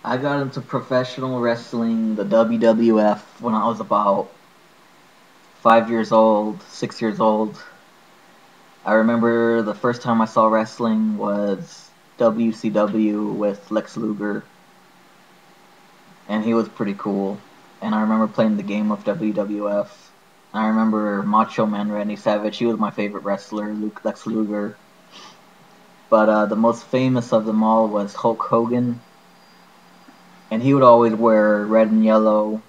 I got into professional wrestling, the WWF, when I was about 5 years old, 6 years old. I remember the first time I saw wrestling was WCW with Lex Luger, and he was pretty cool. And I remember playing the game of WWF. I remember Macho Man Randy Savage. He was my favorite wrestler, Lex Luger. But the most famous of them all was Hulk Hogan, and he would always wear red and yellow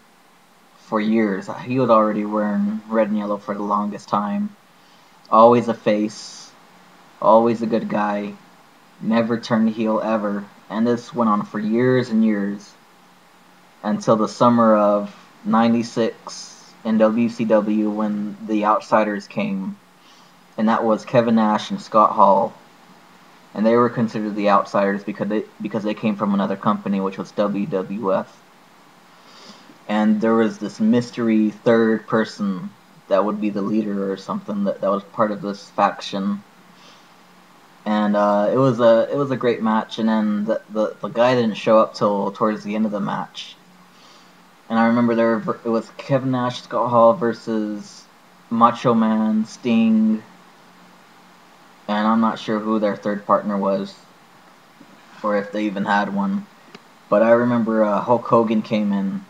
for years. He was already wearing red and yellow for the longest time. Always a face, always a good guy, never turned heel ever. And this went on for years and years until the summer of '96 in WCW when the Outsiders came. And that was Kevin Nash and Scott Hall. And they were considered the Outsiders because they came from another company, which was WWF. And there was this mystery third person that would be the leader or something that was part of this faction. And it was a great match. And then the guy didn't show up till towards the end of the match. And I remember it was Kevin Nash, Scott Hall versus Macho Man, Sting, and I'm not sure who their third partner was, or if they even had one. But I remember Hulk Hogan came in,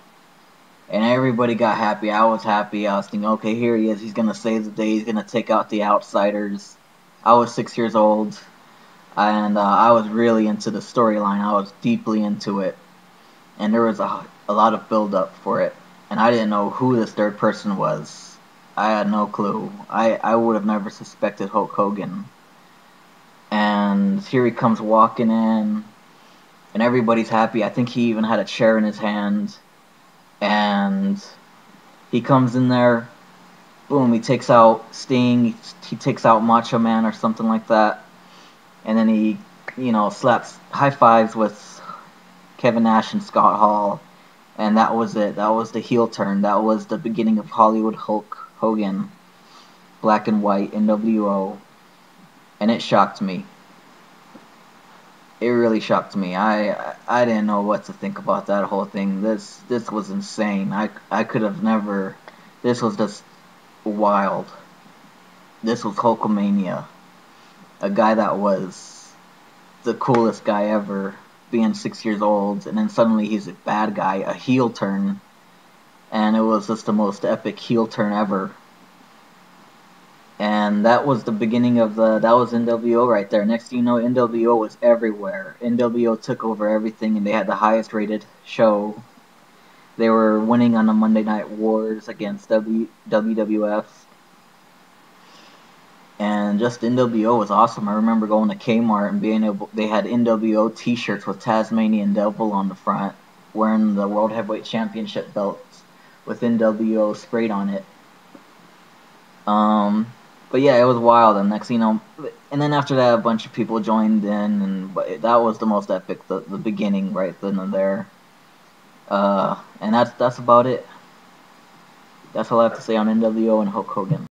and everybody got happy. I was happy. I was thinking, okay, here he is. He's gonna save the day. He's gonna take out the Outsiders. I was 6 years old, and I was really into the storyline. I was deeply into it, and there was a lot of build up for it. And I didn't know who this third person was. I had no clue. I would have never suspected Hulk Hogan. And here he comes walking in, and everybody's happy. I think he even had a chair in his hand. And he comes in there, boom, he takes out Sting, he takes out Macho Man or something like that. And then he, slaps high fives with Kevin Nash and Scott Hall. And that was it. That was the heel turn. That was the beginning of Hollywood Hulk Hogan, black and white, NWO. And it shocked me. It really shocked me. I didn't know what to think about that whole thing. This was insane. I could have never. This was just wild. This was Hulkamania. A guy that was the coolest guy ever, being 6 years old, and then suddenly he's a bad guy, a heel turn, and it was just the most epic heel turn ever. And that was the beginning of that was NWO right there. Next thing you know, NWO was everywhere. NWO took over everything, and they had the highest rated show. They were winning on the Monday Night Wars against WWF. And just NWO was awesome. I remember going to Kmart and they had NWO t-shirts with Tasmanian Devil on the front, wearing the World Heavyweight Championship belts with NWO sprayed on it. But yeah, it was wild, and next thing you know, and then after that, a bunch of people joined in, and that was the most epic, the beginning right then and there. And that's about it. That's all I have to say on NWO and Hulk Hogan.